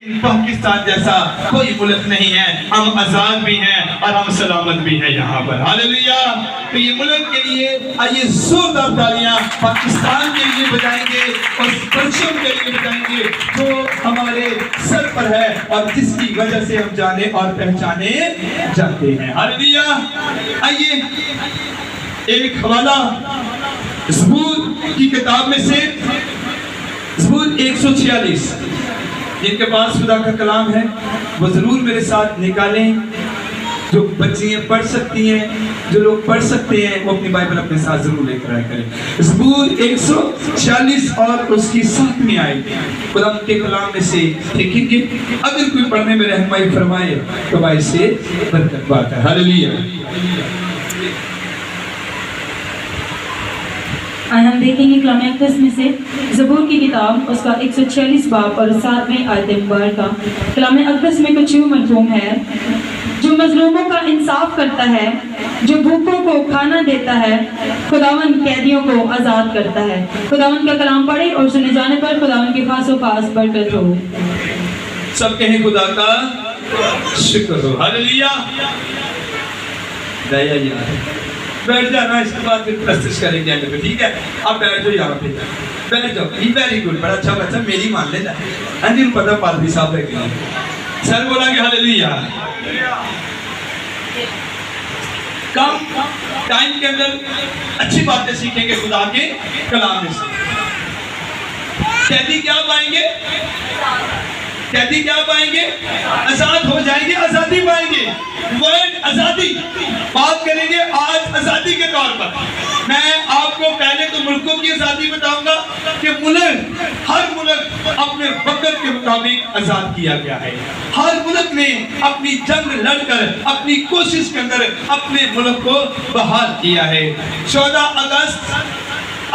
پاکستان جیسا کوئی ملک نہیں ہے، ہم آزاد بھی ہیں اور ہم سلامت بھی ہیں یہاں پر۔ ہاللیلویہ۔ تو یہ ملک کے لیے آئیے زوردار تالیاں پاکستان کے لیے بجائیں گے اور پرچم کے لیے بجائیں گے جو ہمارے سر پر ہے اور جس کی وجہ سے ہم جانے اور پہچانے جاتے ہیں۔ ہاللیلویہ۔ آئیے ایک حوالہ زبور کی کتاب میں سے، زبور 146، جن کے پاس خدا کا کلام ہے وہ ضرور میرے ساتھ نکالیں۔ جو بچیاں پڑھ سکتی ہیں، جو لوگ پڑھ سکتے ہیں، وہ اپنی بائبل اپنے ساتھ ضرور لے کر آیا کریں۔ زبور 146 اور اس کی 7ویں آیت خدا کے کلام میں سے دیکھیں گے۔ اگر کوئی پڑھنے میں رہنمائی فرمائے تو باعث سے برکت بات ہے۔ ہاللیلویہ۔ ہم دیکھیں گے کلام اقدس میں سے زبور کی کتاب اس کا 146 باب اور 7ویں آیت مبارکہ۔ کلام اقدس میں کچھ یوں مفہوم ہے: جو مظلوموں کا انصاف کرتا ہے، جو بھوکوں کو کھانا دیتا ہے، خداوند قیدیوں کو آزاد کرتا ہے۔ خداوند کا کلام پڑھے اور سنے جانے پر خداوند کے خاص و خاص برکت ہو۔ سب کہیں خدا کا شکر ہو۔ ہاللیلویہ۔ دیا یار بیٹھ جانا، اس کے بعد پھر پرستش کریں گے پہ، ٹھیک ہے؟ آپ بیٹھ جاؤ یہاں پہ، بیٹھ جاؤ۔ ویری گڈ، بڑا اچھا بچہ، میری مان لینا ہے جن پتہ پادری صاحب ہے کہ سر بولا کہ ہاللیلویہ۔ کم ٹائم کے اندر اچھی باتیں سیکھیں گے خدا کے کلام میں سے۔ قیدی کیا پائیں گے؟ قیدی کیا پائیں گے؟ آزاد ہو جائیں گے، آزادی پائیں گے۔ ورڈ آزادی بات کریں گے آج آزادی کے طور پر۔ میں آپ کو پہلے تو ملکوں کی آزادی بتاؤں گا کہ ملک، ہر ملک اپنے وقت کے مطابق آزاد کیا گیا ہے۔ ہر ملک نے اپنی جنگ لڑ کر اپنی کوشش کے اندر اپنے ملک کو بحال کیا ہے۔ 14 اگست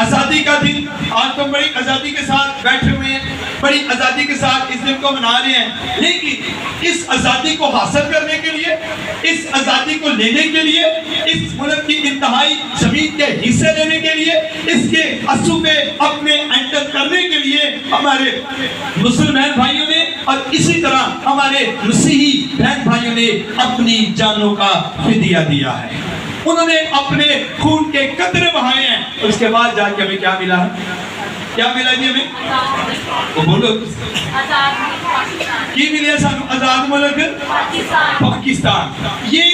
آزادی کا دن، آج تو بڑی آزادی کے ساتھ بیٹھے ہوئے ہیں، بڑی آزادی کے ساتھ اس دن کو منا رہے ہیں، لیکن اس آزادی کو حاصل کرنے کے لیے، اس آزادی کو لینے کے لیے، اس ملک کی انتہائی زمین کے حصے لینے کے لیے، اس کے اصوبے اپنے انٹر کرنے کے لیے ہمارے مسلمان بھائیوں نے اور اسی طرح ہمارے مسیحی بہن بھائیوں نے اپنی جانوں کا فدیہ دیا ہے۔ انہوں نے اپنے خون کے قطرے بہائے ہیں اور اس کے بعد جا کے ہمیں کیا ملا ہے؟ کیا ملا جی ہمیں؟ وہ بولو کی ملی ہے سانو؟ آزاد ملک پاکستان۔ یہ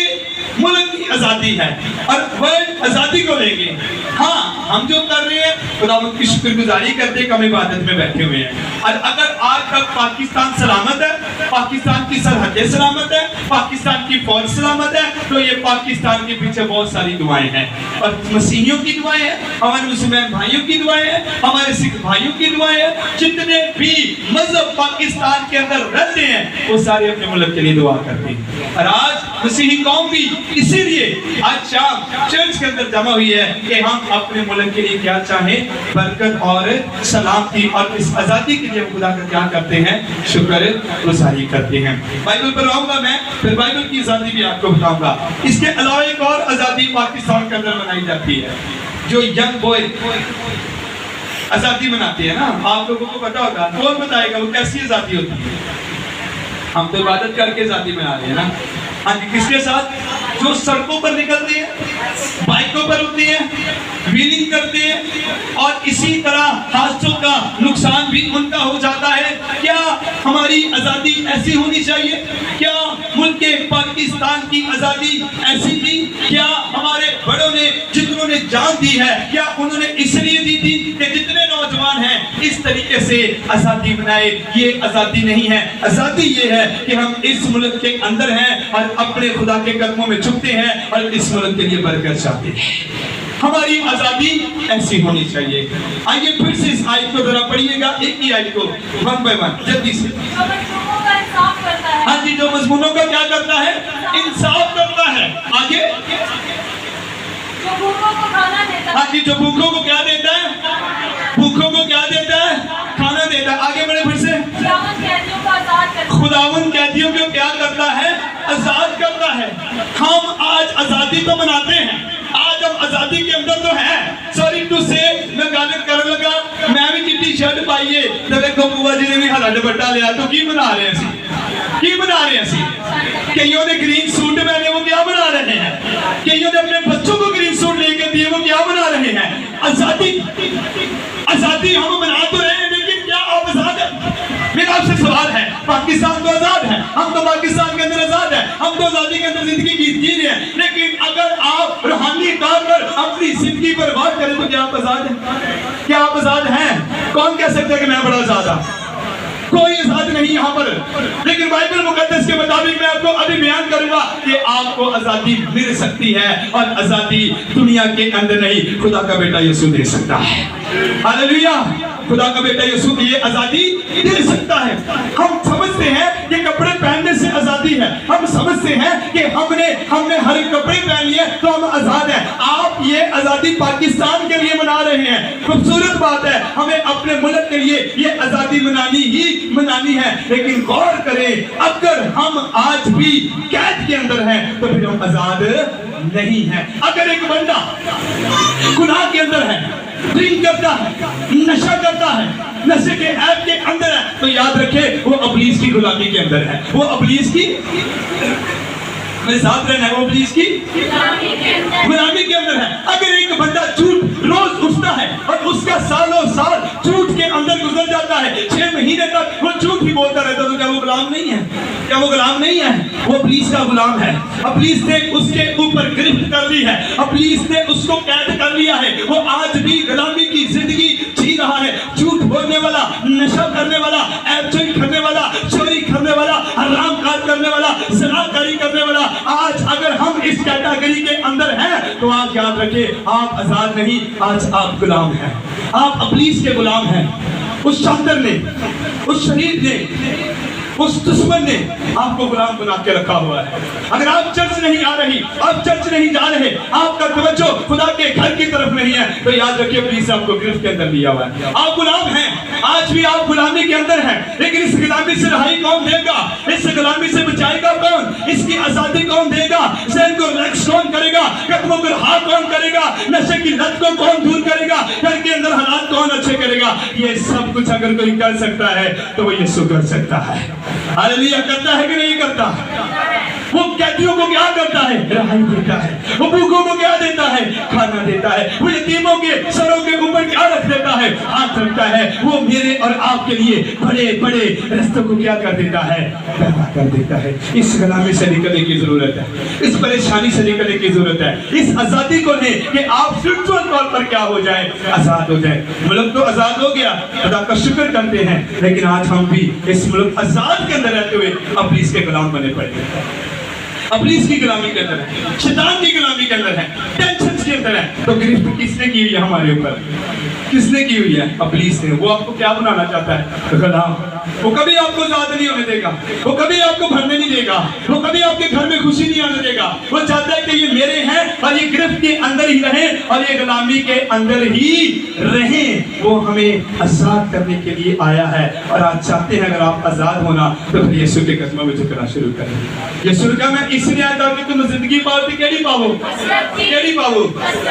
ملک کی آزادی ہے اور ورلڈ آزادی کو لیں گے۔ ہاں ہم جو کر رہے ہیں خداوند کی شکر گزاری کرتے کہ ہم عبادت میں بیٹھے ہوئے ہیں، اور اگر آج تک پاکستان سلامت ہے، پاکستان کی سرحدیں سلامت ہے، پاکستان کی فوج سلامت ہے، تو یہ پاکستان کے پیچھے بہت ساری دعائیں ہیں، اور مسیحیوں کی دعائیں ہیں، ہمارے مسلمان بھائیوں کی دعائیں ہیں، ہمارے سکھ بھائیوں کی دعائیں ہیں، جتنے بھی مذہب پاکستان کے اندر رہتے ہیں وہ سارے اپنے ملک کے لیے دعا کرتے ہیں۔ اور آج مسیحی قوم بھی اسی لیے آج شام چرچ کے اندر جمع ہوئی ہے کہ ہم اپنے ملک کے لیے کیا چاہیں؟ برکت اور سلامتی، اور اس آزادی کے لیے خدا کا کیا کرتے ہیں؟ شکر گزاری کرتے ہیں۔ بائبل پر رہوں گا میں، پھر بائبل کی آزادی بھی آپ کو بتاؤں گا۔ اس کے علاوہ ایک اور آزادی پاکستان کے اندر منائی جاتی ہے، جو ینگ بوائے آزادی مناتے ہیں نا۔ آپ لوگوں کو پتا ہوگا، کون بتائے گا وہ کیسی آزادی ہوتی ہے؟ ہم تو عبادت کر کے آزادی منا رہے ہیں نا۔ ہاں جی، کس کے ساتھ؟ جو سڑکوں پر نکلتے ہیں، بائکوں پر ہوتے ہیں، ویلنگ کرتے ہیں، اور اسی طرح حادثوں کا نقصان بھی ان کا ہو جاتا ہے۔ کیا ہماری آزادی ایسی ہونی چاہیے؟ کیا ملک پاکستان کی آزادی ایسی تھی؟ کیا ہمارے بڑوں نے جتنوں نے جان دی ہے، کیا انہوں نے اس لیے دی تھی کہ جتنے نوجوان ہیں اس طریقے سے آزادی منائے؟ یہ آزادی نہیں ہے۔ آزادی یہ ہے کہ ہم اس ملک کے اندر ہیں اور اپنے خدا کے قدموں میں جھکتے ہیں اور اس ملک کے لیے برکت چاہتے ہیں۔ ہماری آزادی ایسی ہونی چاہیے۔ آئیے پھر سے اس آیت کو ذرا پڑھیے گا، ایک ہی آیت کو ون بائی ون جلدی سے۔ ہاں جی، جو مضمونوں کا کیا کرتا ہے؟ انصاف کرتا ہے۔ آگے، ہاں جی، جو بھوکوں کو کیا دیتا ہے؟ بھوکوں کو کیا دیتا ہے؟ کھانا دیتا ہے۔ آگے بڑھے پھر سے۔ خداوند قیدیوں کو کیا کرتا ہے؟ آزاد کرتا ہے۔ ہم آج آزادی تو مناتے ہیں، آج ہم آزادی کے اندر تو ہیں، سوری ٹو سے میں گل کرن لگا میں بھی چٹی شرٹ پائیے تے دیکھو بوا جی نے بھی ہرا دوپٹہ لیا تو کی بنا رہے ہیں کی بنا رہے ہیں کئیوں نے گرین سوٹ پہنے وہ کیا بنا رہے ہیں کئیوں نے اپنے بچوں کو گرین سوٹ لے کے دیے وہ کیا بنا رہے ہیں آزادی ہم بنا تو رہے ہیں لیکن کیا آپ آزاد ہیں میرا آپ سے سوال ہے پاکستان تو آزاد ہے ہم تو پاکستان کے اندر آزاد ہیں ہم تو آزادی کے اندر زندگی جی رہے ہیں لیکن اگر آپ روحانی طور پر اپنی زندگی پر غور کریں تو کیا آپ آزاد ہیں کیا آپ آزاد ہیں کون کہہ سکتا ہے کہ میں بڑا آزاد ہوں کوئی آزاد نہیں یہاں پر لیکن بائبل مقدس کے مطابق میں آپ کو ابھی بیان کروں گا کہ آپ کو آزادی مل سکتی ہے اور آزادی دنیا کے اندر نہیں خدا کا بیٹا یسوع دے سکتا ہے ہاللیلویا خدا کا بیٹا یسوع یہ آزادی دے سکتا ہے ہم سمجھتے ہیں کہ کپڑے پہننے سے آزادی ہے ہم سمجھتے ہیں کہ ہم نے ہر کپڑے پہن لیے تو ہم آزاد ہیں آپ یہ آزادی پاکستان کے لیے منا رہے ہیں خوبصورت بات ہے ہمیں اپنے ملک کے لیے یہ آزادی منانی ہے لیکن غور کریں اگر ہم آج بھی قید کے اندر ہیں تو پھر ہم آزاد نہیں ہیں اگر ایک بندہ گناہ کے اندر ہے ڈرنک کرتا ہے نشہ کرتا ہے نشے کے عیب کے اندر ہے تو یاد رکھے وہ ابلیس کی غلامی کے اندر ہے وہ ابلیس کی میرے ساتھ رہنا ہے وہ ابلیس کی غلامی کے اندر ہے اگر ایک بندہ جھوٹ روز اٹھتا ہے اور اس کا سالوں سال جھوٹ کے اندر گزر جاتا ہے 6 مہینے تک وہ جھوٹ ہی بولتا رہتا تو کیا وہ غلام نہیں ہے کیا وہ غلام نہیں ہے وہ ابلیس کا غلام ہے ابلیس نے اس کے اوپر گرفت کر لی ہے ابلیس نے اس کو قید کر لیا ہے وہ آج بھی غلامی کی زندگی جی رہا ہے جھوٹ بولنے والا نشہ کرنے والا عیب جوئی کرنے والا چوری کرنے والا حرام کار کرنے والا زنا کاری کرنے والا آج اگر ہم اس کیٹیگری کے اندر ہیں تو آپ یاد رکھیں آپ آزاد نہیں آج آپ غلام ہیں آپ ابلیس کے غلام ہیں اس شاطر نے اس شریف نے اس دشمن نے آپ کو غلام بنا کے رکھا ہوا ہے اگر آپ چرچ نہیں آ رہی آپ چرچ نہیں جا رہے آپ کا توجہ خدا کے گھر کی طرف نہیں ہے تو یاد رکھیے پلیز آپ کو گرفت کے اندر لیا ہوا ہے آپ غلام ہیں آج بھی آپ غلامی کے اندر ہیں لیکن اس غلامی سے رہائی کون دے گا اس غلامی سے بچائے گا کون اس کی آزادی کون دے گا ذہن کو ریلیکس کون کرے گا قدموں کو رہا کون کرے گا نشے کی لت کو کون دور کرے گا گھر کے اندر حالات کون اچھے کرے گا یہ سب کچھ اگر کوئی کر سکتا ہے تو وہ یسوع کر سکتا ہے ہاللیلویا کرتا ہے کہ نہیں کرتا وہ قیدیوں کو کیا کرتا ہے رہائی دیتا ہے وہ بھوکوں کو کیا دیتا ہے کھانا دیتا ہے وہ یتیموں کے سروں کے اوپر کیا رکھ دیتا ہے ہاتھ رکھتا ہے وہ میرے اور آپ کے لیے بڑے بڑے رستوں کو کیا کر دیتا ہے پیدا کر دیتا ہے اس غلامی سے نکلنے کی ضرورت ہے اس پریشانی سے نکلنے کی ضرورت ہے اس آزادی کو لیں کہ آپ اسپرچوئل طور پر کیا ہو جائیں آزاد ہو جائیں ملک تو آزاد ہو گیا خدا کا شکر کرتے ہیں لیکن آج ہم بھی اس ملک آزاد کے اندر رہتے ہوئے ابلیس کے غلام بنے پڑے ابلیس کی غلامی کے اندر ہے شیطان کی غلامی کے اندر ہے ٹینشنز کے اندر ہے تو گرفت کس نے کی ہوئی ہے ہمارے اوپر کس نے کی ہوئی ہے ابلیس نے وہ آپ کو کیا بنانا چاہتا ہے غلام وہ کبھی آپ کو آزاد نہیں ہونے دے گا وہ کبھی آپ کو بھرنے نہیں دے گا وہ کبھی آپ کے گھر میں خوشی نہیں آنے دے گا وہ چاہتا ہے کہ یہ میرے ہیں اور یہ گرفت کے اندر ہی رہیں اور یہ غلامی کے اندر ہی رہیں وہ ہمیں آزاد کرنے کے لیے آیا ہے اور آج چاہتے ہیں اگر آپ آزاد ہونا تو پھر یسوع کے قدموں میں جھکنا شروع کریں یسوع کا میں اس لیے آیا تھا کہ تم زندگی پاؤ تو کیڑی پاؤ